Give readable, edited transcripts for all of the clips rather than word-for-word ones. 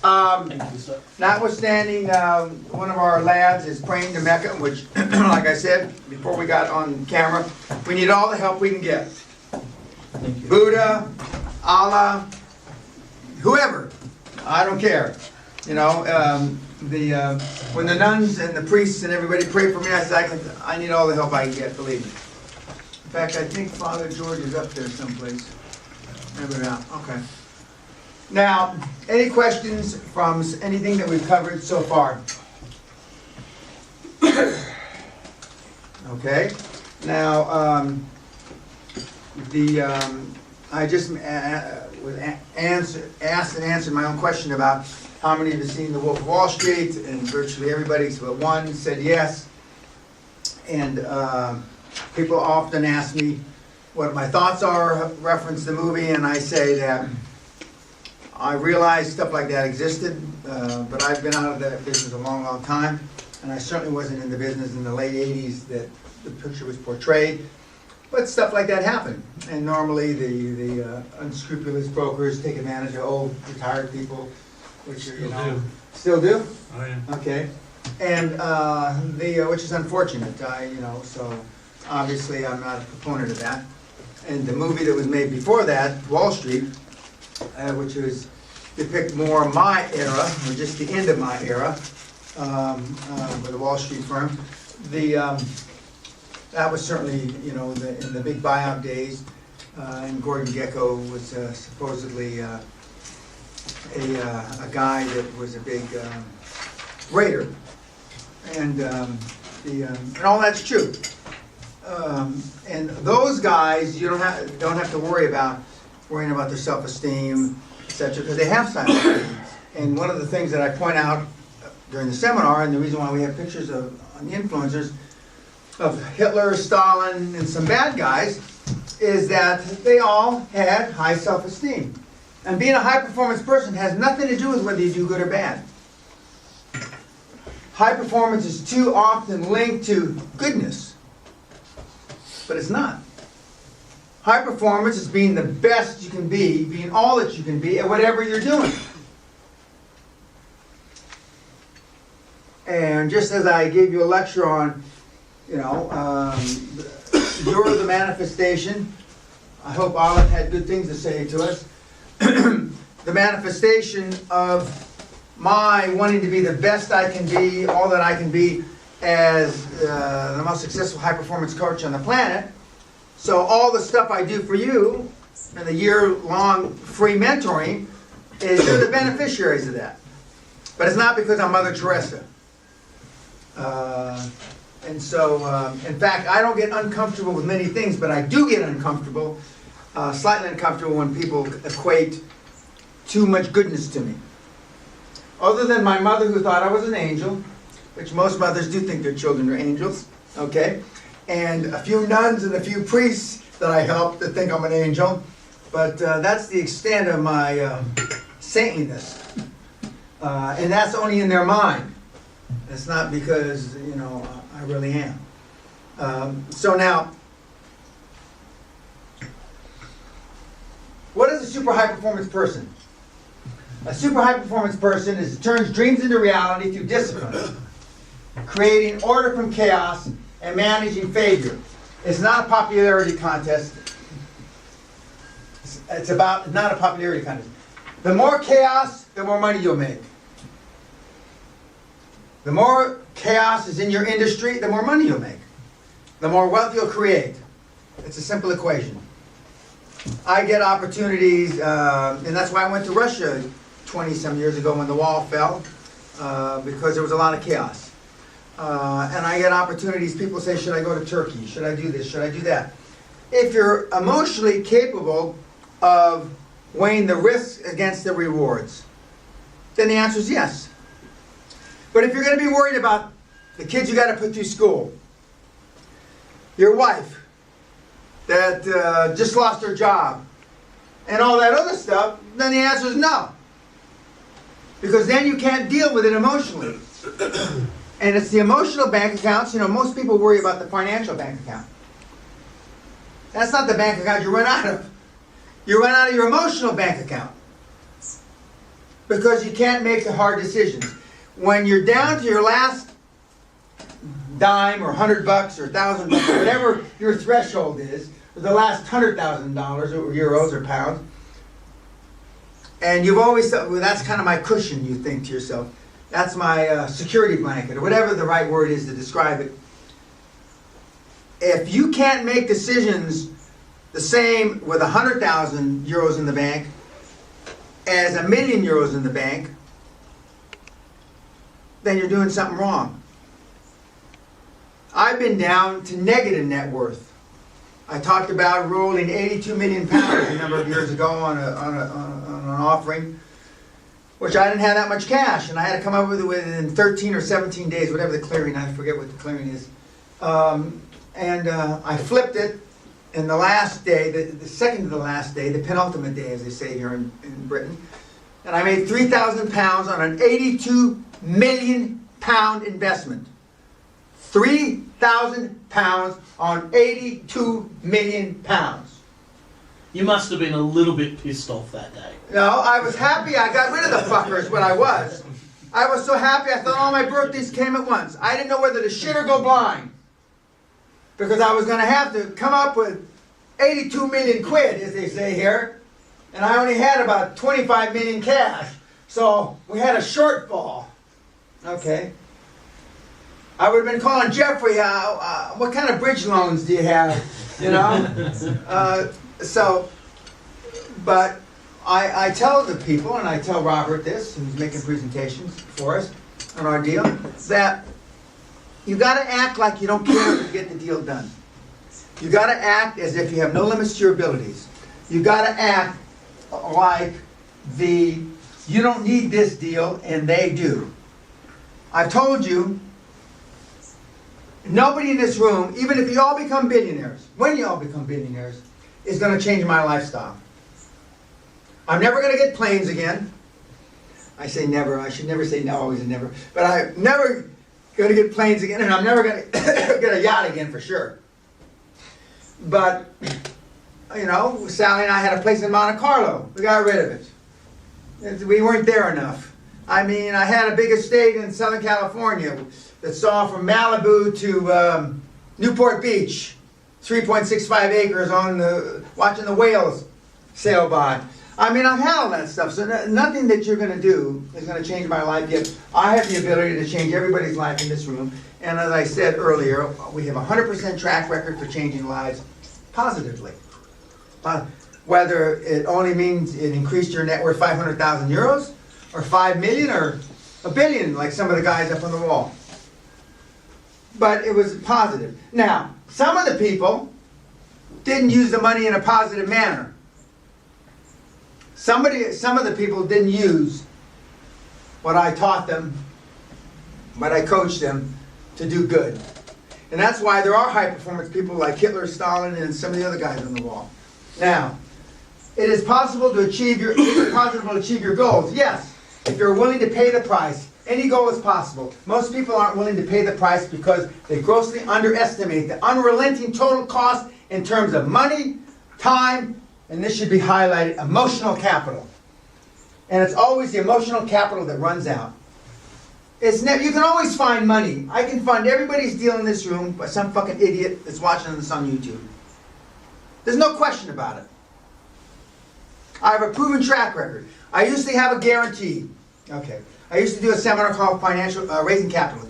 Thank you, sir. Notwithstanding, one of our lads is praying to Mecca, which, like I said before we got on camera, we need all the help we can get. Thank you. Buddha, Allah, whoever, I don't care. You know, when the nuns and the priests and everybody prayed for me, I said, I need all the help I can get, believe me. In fact, I think Father George is up there someplace. Maybe not, okay. Now, any questions from anything that we've covered so far? Okay. Now, I just was asked and answered my own question about how many have seen The Wolf of Wall Street, and virtually everybody but one said yes. And people often ask me what my thoughts are, reference the movie, and I say that I realized stuff like that existed, but I've been out of that business a long, long time, and I certainly wasn't in the business in the late 80s that the picture was portrayed. But stuff like that happened, and normally the unscrupulous brokers take advantage of old retired people, which are, still do. Oh, yeah. Okay, and which is unfortunate. So obviously I'm not a proponent of that. And the movie that was made before that, Wall Street, which was depict more my era, or just the end of my era, with the Wall Street firm. That was certainly, in the big buyout days, and Gordon Gekko was supposedly a guy that was a big raider, and all that's true. And those guys, you don't have to worrying about their self-esteem, etc., because they have silent feelings. And one of the things that I point out during the seminar, and the reason why we have pictures on the influencers of Hitler, Stalin, and some bad guys, is that they all had high self-esteem. And being a high-performance person has nothing to do with whether you do good or bad. High performance is too often linked to goodness, but it's not. High performance is being the best you can be, being all that you can be at whatever you're doing. And just as I gave you a lecture on, you're the manifestation. I hope Olive had good things to say to us. The manifestation of my wanting to be the best I can be, all that I can be, as the most successful high-performance coach on the planet. So all the stuff I do for you, and the year-long free mentoring, is you're the beneficiaries of that. But it's not because I'm Mother Teresa. And so, in fact, I don't get uncomfortable with many things, but I do get uncomfortable, slightly uncomfortable when people equate too much goodness to me. Other than my mother, who thought I was an angel, which most mothers do think their children are angels, okay? And a few nuns and a few priests that I helped that think I'm an angel, but that's the extent of my saintliness. And that's only in their mind. It's not because, I really am. So now, what is a super high performance person? A super high performance person turns dreams into reality through discipline, creating order from chaos, and managing failure. It's not a popularity contest. It's not a popularity contest. The more chaos, the more money you'll make. The more chaos is in your industry, the more money you'll make. The more wealth you'll create. It's a simple equation. I get opportunities, and that's why I went to Russia 20-some years ago when the wall fell, because there was a lot of chaos. And I get opportunities, people say, should I go to Turkey? Should I do this? Should I do that? If you're emotionally capable of weighing the risks against the rewards, then the answer is yes. But if you're going to be worried about the kids you got to put through school, your wife that just lost her job, and all that other stuff, then the answer is no. Because then you can't deal with it emotionally. And it's the emotional bank accounts. Most people worry about the financial bank account. That's not the bank account you run out of. You run out of your emotional bank account. because you can't make the hard decisions. When you're down to your last dime or $100 or $1,000, whatever your threshold is, or the last $100,000 or euros or pounds, and you've always thought, well, that's kind of my cushion, you think to yourself. That's my security blanket, or whatever the right word is to describe it. If you can't make decisions the same with 100,000 euros in the bank as €1 million in the bank, then you're doing something wrong. I've been down to negative net worth. I talked about rolling 82 million pounds a number of years ago on an offering, which I didn't have that much cash, and I had to come up with it within 13 or 17 days, whatever the clearing, I forget what the clearing is. I flipped it in the last day, the second to the last day, the penultimate day, as they say here in Britain, and I made 3,000 pounds on an 82 million pound investment. 3,000 pounds on 82 million pounds. You must have been a little bit pissed off that day. No, I was happy I got rid of the fuckers when I was. I was so happy I thought all my birthdays came at once. I didn't know whether to shit or go blind. Because I was going to have to come up with 82 million quid, as they say here. And I only had about 25 million cash. So we had a shortfall. Okay. I would have been calling Jeffrey, what kind of bridge loans do you have? You know? But I tell the people, and I tell Robert this, who's making presentations for us on our deal, that you got to act like you don't care if you get the deal done. You got to act as if you have no limits to your abilities. You got to act like you don't need this deal, and they do. I've told you, nobody in this room, even if you all become billionaires, when you all become billionaires, is going to change my lifestyle. I'm never going to get planes again. I say never. I should never say no, always and never. But I'm never going to get planes again, and I'm never going to get a yacht again for sure. But, you know, Sally and I had a place in Monte Carlo. We got rid of it. We weren't there enough. I mean, I had a big estate in Southern California that saw from Malibu to Newport Beach, 3.65 acres on watching the whales sail by. I mean, I've had all that stuff, so nothing that you're going to do is going to change my life yet. I have the ability to change everybody's life in this room, and as I said earlier, we have a 100% track record for changing lives positively. Whether it only means it increased your net worth 500,000 euros, or 5 million, or a billion, like some of the guys up on the wall. But it was positive. Now, some of the people didn't use the money in a positive manner. Some of the people didn't use what I taught them, what I coached them to do good. And that's why there are high-performance people like Hitler, Stalin, and some of the other guys on the wall. Now, it is possible to achieve your goals. Yes, if you're willing to pay the price. Any goal is possible. Most people aren't willing to pay the price because they grossly underestimate the unrelenting total cost in terms of money, time, and this should be highlighted, emotional capital. And it's always the emotional capital that runs out. You can always find money. I can fund everybody's deal in this room by some fucking idiot that's watching this on YouTube. There's no question about it. I have a proven track record. I used to have a guarantee. Okay. I used to do a seminar called Raising Capital,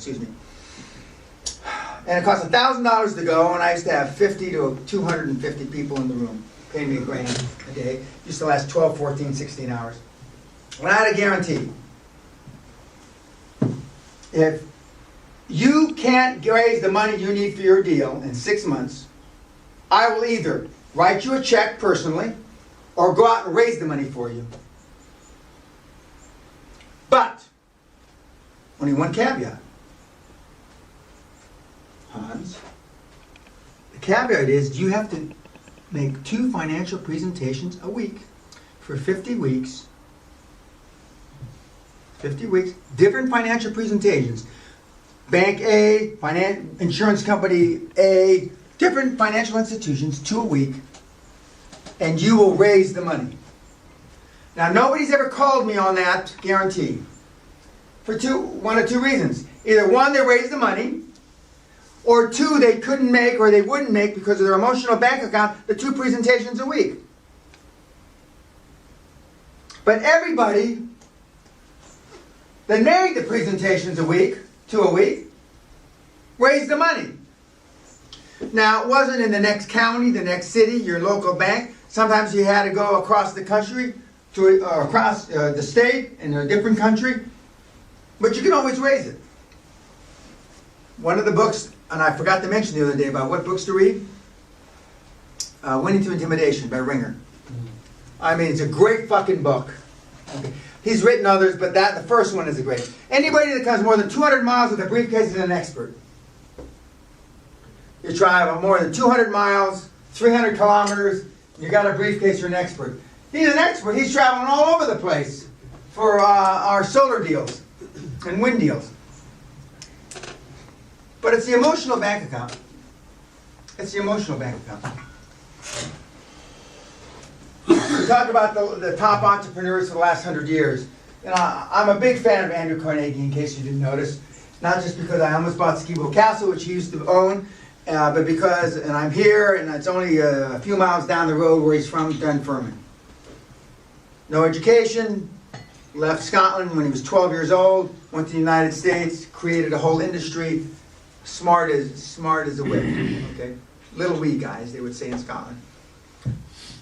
And it cost $1,000 to go, and I used to have 50 to 250 people in the room, paying me $1,000 a day. It used to last 12, 14, 16 hours. And I had a guarantee. If you can't raise the money you need for your deal in 6 months, I will either write you a check personally or go out and raise the money for you. But, only one caveat. Hans, the caveat is you have to make 2 financial presentations a week for 50 weeks. 50 weeks, different financial presentations. Bank A, insurance company A, different financial institutions, 2 a week, and you will raise the money. Now, nobody's ever called me on that guarantee. For one of two reasons. Either one, they raised the money, or two, they couldn't make or they wouldn't make because of their emotional bank account the 2 presentations a week. But everybody that made the presentations a week, 2 a week, raised the money. Now, it wasn't in the next county, the next city, your local bank. Sometimes you had to go across the country, across the state in a different country. But you can always raise it. One of the books, and I forgot to mention the other day about what books to read, Winning to Intimidation by Ringer. I mean, it's a great fucking book. Okay. He's written others, but the first one is a great. Anybody that comes more than 200 miles with a briefcase is an expert. You travel more than 200 miles, 300 kilometers, you got a briefcase, you're an expert. He's an expert. He's traveling all over the place for our solar deals and wind deals. But it's the emotional bank account. It's the emotional bank account. We talk about the top entrepreneurs for the last 100 years. And I'm a big fan of Andrew Carnegie, in case you didn't notice. Not just because I almost bought Skibo Castle, which he used to own, but because, and I'm here, and it's only a few miles down the road where he's from, Dunfermline. No education, left Scotland when he was 12 years old, went to the United States, created a whole industry, smart as a whip, okay? Little wee guys, they would say in Scotland.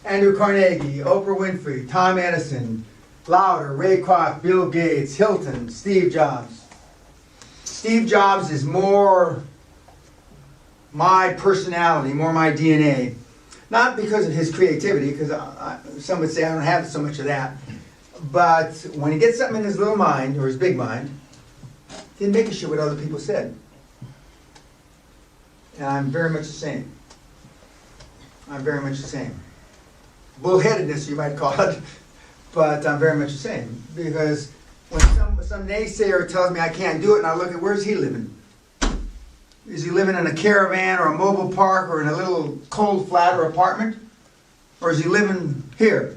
Andrew Carnegie, Oprah Winfrey, Tom Edison, Lauder, Ray Kroc, Bill Gates, Hilton, Steve Jobs. Steve Jobs is more my personality, more my DNA. Not because of his creativity, because some would say I don't have so much of that. But when he gets something in his little mind, or his big mind, he didn't make a shit what other people said. And I'm very much the same. I'm very much the same. Bullheadedness, you might call it. But I'm very much the same. Because when some naysayer tells me I can't do it, and I look at where's he living? Is he living in a caravan or a mobile park or in a little cold flat or apartment? Or is he living here?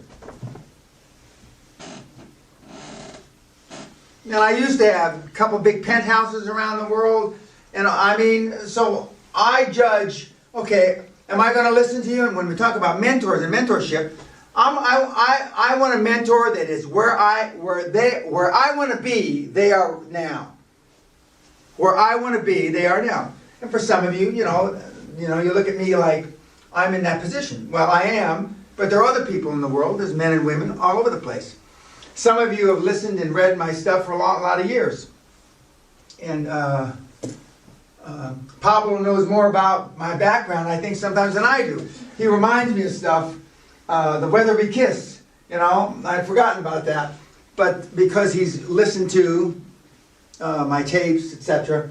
And I used to have a couple big penthouses around the world. And I mean, so I judge, okay, am I going to listen to you? And when we talk about mentors and mentorship, I want a mentor that is where I want to be, they are now. Where I want to be, they are now. And for some of you, you look at me like I'm in that position. Well, I am, but there are other people in the world. There's men and women all over the place. Some of you have listened and read my stuff for a lot of years. And Pablo knows more about my background, I think, sometimes than I do. He reminds me of stuff. The Weather We Kiss, I'd forgotten about that. But because he's listened to my tapes, etc.,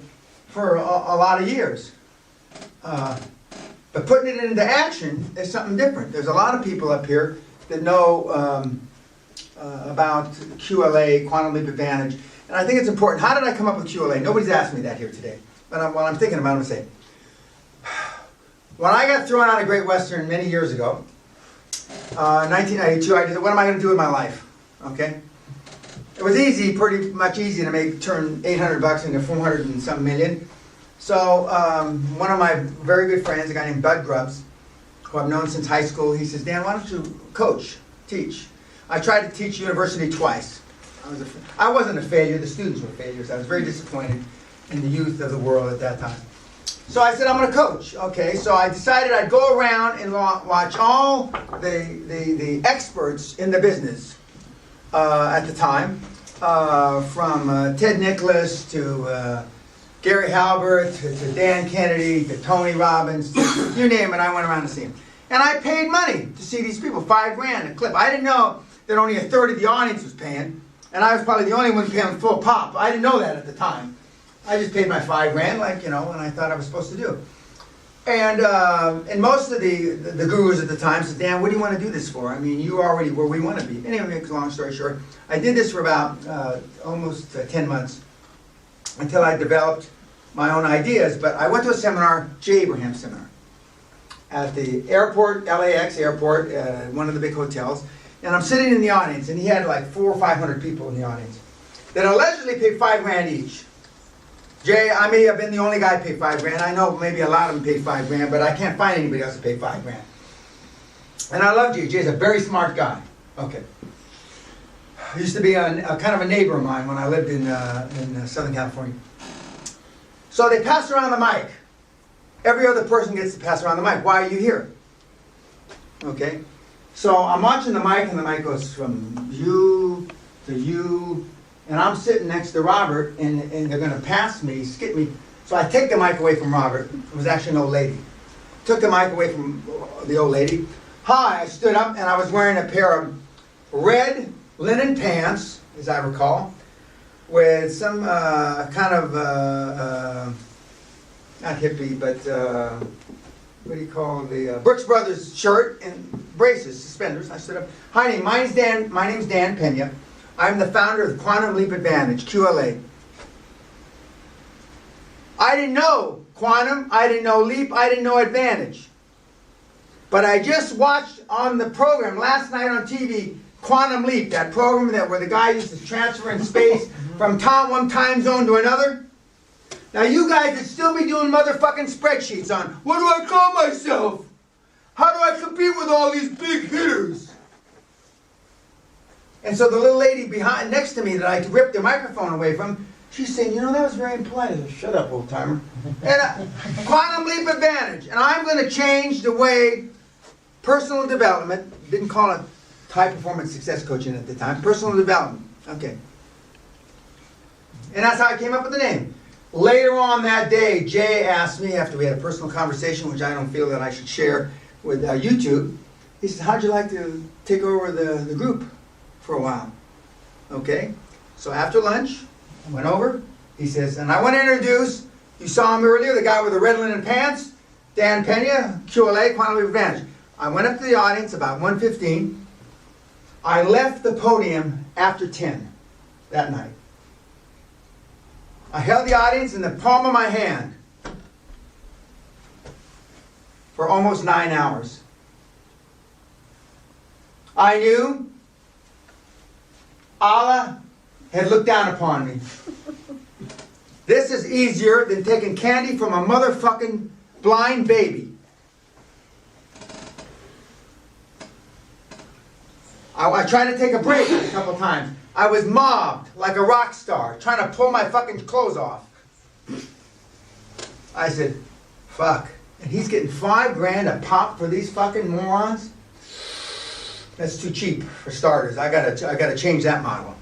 for a lot of years. But putting it into action is something different. There's a lot of people up here that know about QLA, Quantum Leap Advantage. And I think it's important. How did I come up with QLA? Nobody's asked me that here today. But while I'm thinking about it, I'm going to say, when I got thrown out of Great Western many years ago, 1992, I said, what am I going to do with my life? Okay? It was pretty much easy to turn $800 into 400 and some million. So one of my very good friends, a guy named Bud Grubbs, who I've known since high school, he says, Dan, why don't you coach, teach? I tried to teach university twice. I wasn't a failure, the students were failures. I was very disappointed in the youth of the world at that time. So I said, I'm going to coach. Okay, so I decided I'd go around and watch all the experts in the business at the time, from Ted Nicholas to Gary Halbert to Dan Kennedy to Tony Robbins, you name it, I went around to see him. And I paid money to see these people, $5,000 a clip. I didn't know that only a third of the audience was paying, and I was probably the only one paying full pop. I didn't know that at the time. I just paid my $5,000, and I thought I was supposed to do. And most of the gurus at the time said, Dan, what do you want to do this for? I mean, you're already where we want to be. Anyway, make a long story short, I did this for about almost 10 months until I developed my own ideas. But I went to a seminar, J. Abraham seminar, at the airport, LAX airport, one of the big hotels. and I'm sitting in the audience, and he had like 400 or 500 people in the audience that allegedly paid $5,000 each. Jay, I may have been the only guy who paid $5,000. I know maybe a lot of them paid $5,000, but I can't find anybody else who paid $5,000. And I love Jay. Jay's a very smart guy. Okay. He used to be a kind of a neighbor of mine when I lived in Southern California. So they pass around the mic. Every other person gets to pass around the mic. Why are you here? Okay. So I'm watching the mic, and the mic goes from you to you, and I'm sitting next to Robert, and they're going to pass me, skip me. So I take the mic away from Robert. It was actually an old lady. Took the mic away from the old lady. Hi, I stood up, and I was wearing a pair of red linen pants, as I recall, with some kind of, not hippie, but what do you call the Brooks Brothers shirt and braces, suspenders. I stood up. Hi, my name's Dan Peña. I'm the founder of Quantum Leap Advantage, QLA. I didn't know quantum, I didn't know leap, I didn't know advantage. But I just watched on the program last night on TV, Quantum Leap, that program where the guy used to transfer in space from one time zone to another. Now you guys would still be doing motherfucking spreadsheets on, what do I call myself? How do I compete with all these big hitters? And so the little lady next to me that I ripped the microphone away from, she's saying, that was very impolite. I said, shut up, old timer. And Quantum Leap Advantage. And I'm going to change the way personal development, didn't call it high performance success coaching at the time, personal development. Okay. And that's how I came up with the name. Later on that day, Jay asked me, after we had a personal conversation, which I don't feel that I should share with YouTube, he said, how'd you like to take over the group for a while? Okay. So after lunch, I went over. He says, and I want to introduce, you saw him earlier, the guy with the red linen pants, Dan Peña, QLA, Quantum Leap Advantage. I went up to the audience about 1:15. I left the podium after 10 that night. I held the audience in the palm of my hand for almost 9 hours. I knew Allah had looked down upon me. This is easier than taking candy from a motherfucking blind baby. I tried to take a break a couple times. I was mobbed like a rock star, trying to pull my fucking clothes off. I said, fuck. And he's getting $5,000 a pop for these fucking morons? That's too cheap for starters. I gotta change that model.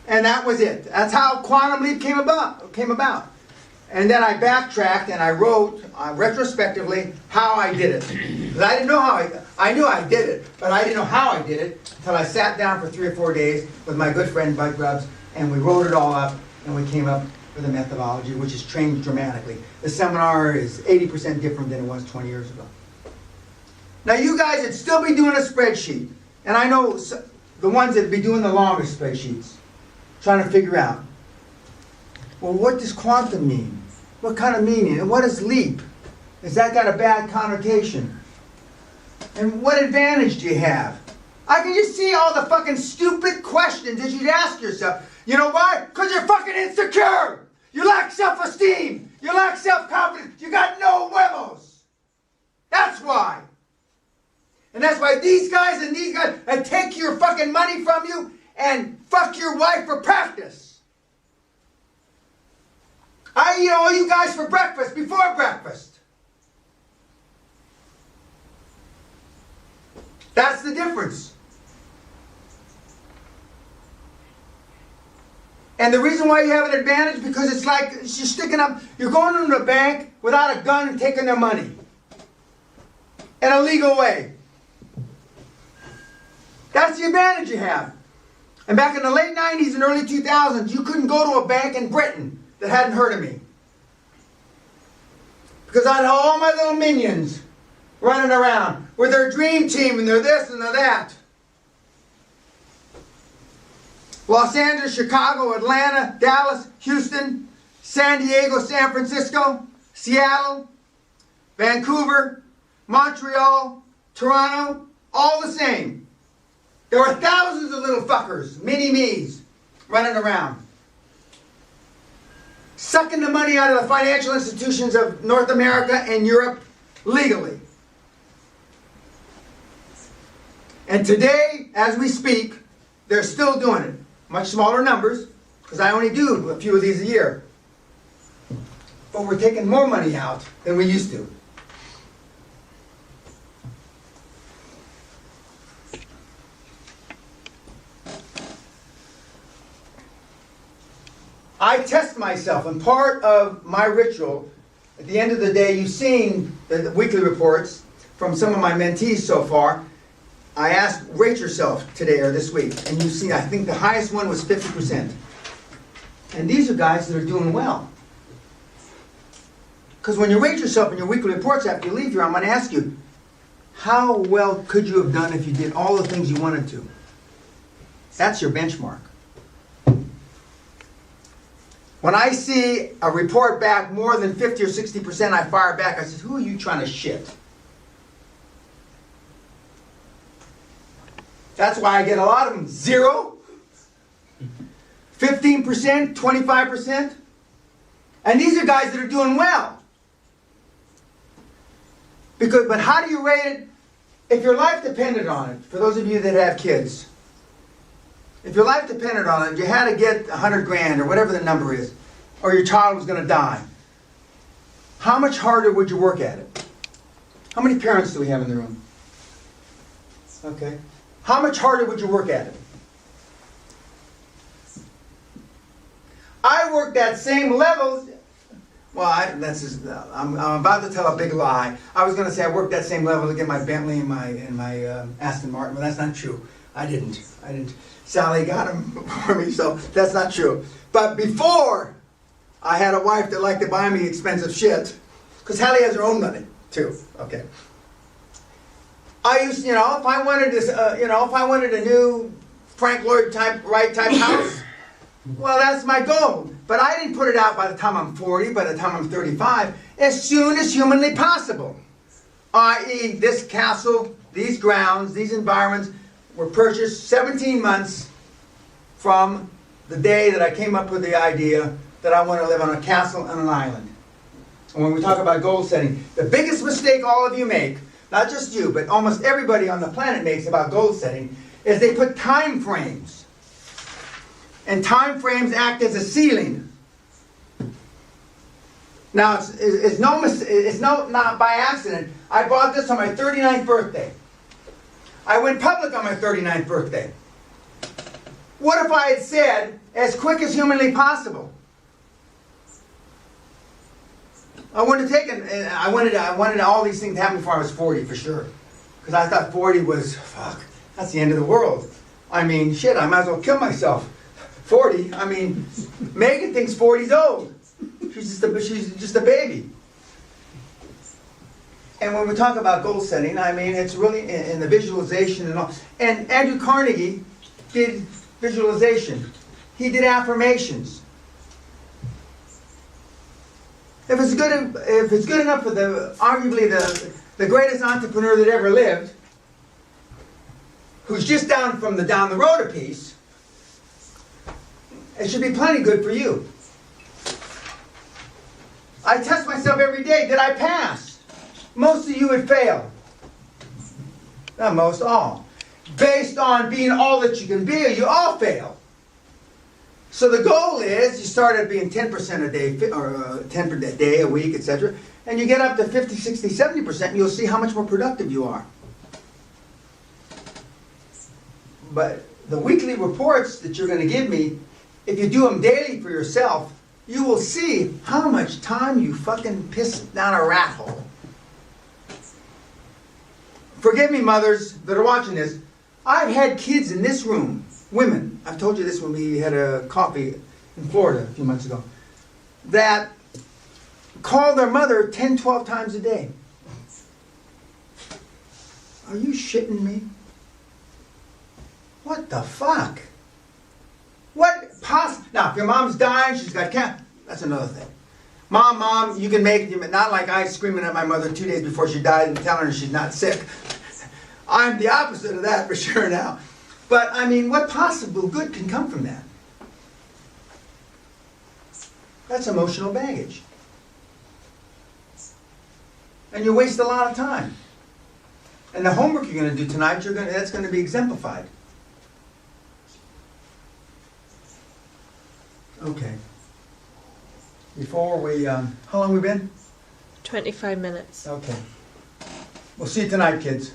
And that was it. That's how Quantum Leap came about. And then I backtracked and I wrote retrospectively how I did it. Because I didn't know how I knew I did it, but I didn't know how I did it until I sat down for 3 or 4 days with my good friend Bud Grubbs, and we wrote it all up, and we came up with a methodology which has changed dramatically. The seminar is 80% different than it was 20 years ago. Now you guys would still be doing a spreadsheet, and I know the ones that would be doing the longest spreadsheets, trying to figure out, well, what does quantum mean? What kind of meaning? And what is leap? Has that got a bad connotation? And what advantage do you have? I can just see all the fucking stupid questions that you'd ask yourself. You know why? Because you're fucking insecure. You lack self-esteem. You lack self-confidence. You got no huevos. That's why. And that's why these guys take your fucking money from you and fuck your wife for practice. I eat all you guys for breakfast, before breakfast. That's the difference. And the reason why you have an advantage, because it's like you're going into a bank without a gun and taking their money. In a legal way. That's the advantage you have. And back in the late 90s and early 2000s, you couldn't go to a bank in Britain that hadn't heard of me. Because I had all my little minions running around with their dream team and their this and their that. Los Angeles, Chicago, Atlanta, Dallas, Houston, San Diego, San Francisco, Seattle, Vancouver, Montreal, Toronto, all the same. There are thousands of little fuckers, mini-me's, running around, sucking the money out of the financial institutions of North America and Europe legally. And today, as we speak, they're still doing it. Much smaller numbers, because I only do a few of these a year. But we're taking more money out than we used to. I test myself, and part of my ritual, at the end of the day, you've seen the weekly reports from some of my mentees so far. I asked, rate yourself today or this week, and you've seen, I think the highest one was 50%. And these are guys that are doing well. Because when you rate yourself in your weekly reports after you leave here, I'm going to ask you, how well could you have done if you did all the things you wanted to? That's your benchmark. When I see a report back more than 50 or 60%, I fire back. I said, who are you trying to shit? That's why I get a lot of them. 0, 15%, 25%. And these are guys that are doing well. But how do you rate it? If your life depended on it, for those of you that have kids, if your life depended on it, you had to get 100 grand or whatever the number is, or your child was going to die, how much harder would you work at it? How many parents do we have in the room? Okay. How much harder would you work at it? I worked that same level. Well, I'm about to tell a big lie. I was going to say I worked that same level to get my Bentley and my Aston Martin, but that's not true. I didn't. Sally got them for me, so that's not true. But before, I had a wife that liked to buy me expensive shit, because Hallie has her own money too. Okay. I used, if I wanted this, if I wanted a new Frank Lloyd Wright type house, well, that's my goal. But I didn't put it out by the time I'm 40, by the time I'm 35, as soon as humanly possible. I.e., this castle, these grounds, these environments were purchased 17 months from the day that I came up with the idea that I want to live on a castle on an island. And when we talk about goal setting, the biggest mistake all of you make, not just you, but almost everybody on the planet makes about goal setting, is they put time frames. And time frames act as a ceiling. Now, it's not by accident. I bought this on my 39th birthday. I went public on my 39th birthday. What if I had said, as quick as humanly possible? I wanted all these things to happen before I was 40, for sure. Because I thought 40 was, that's the end of the world. I mean, shit, I might as well kill myself. 40, Megan thinks 40's old. She's just a baby. And when we talk about goal setting, it's really in the visualization and all. And Andrew Carnegie did visualization. He did affirmations. If it's good enough for arguably the greatest entrepreneur that ever lived, who's just down the road a piece, it should be plenty good for you. I test myself every day. Did I pass? Most of you would fail. Not most, all. Based on being all that you can be, you all fail. So the goal is, you start at being 10% a day, or 10% a day, a week, etc. And you get up to 50, 60, 70%, and you'll see how much more productive you are. But the weekly reports that you're going to give me, if you do them daily for yourself, you will see how much time you fucking piss down a rat hole. Forgive me, mothers that are watching this. I've had kids in this room, women, I've told you this when we had a coffee in Florida a few months ago, that call their mother 10, 12 times a day. Are you shitting me? What the fuck? Now, if your mom's dying, she's got cancer, that's another thing. Mom, you can make it, not like I screaming at my mother 2 days before she died and telling her she's not sick. I'm the opposite of that for sure now. But, I mean, what possible good can come from that? That's emotional baggage. And you waste a lot of time. And the homework you're going to do tonight, that's going to be exemplified. Okay. Before we, how long we been? 25 minutes. Okay. We'll see you tonight, kids.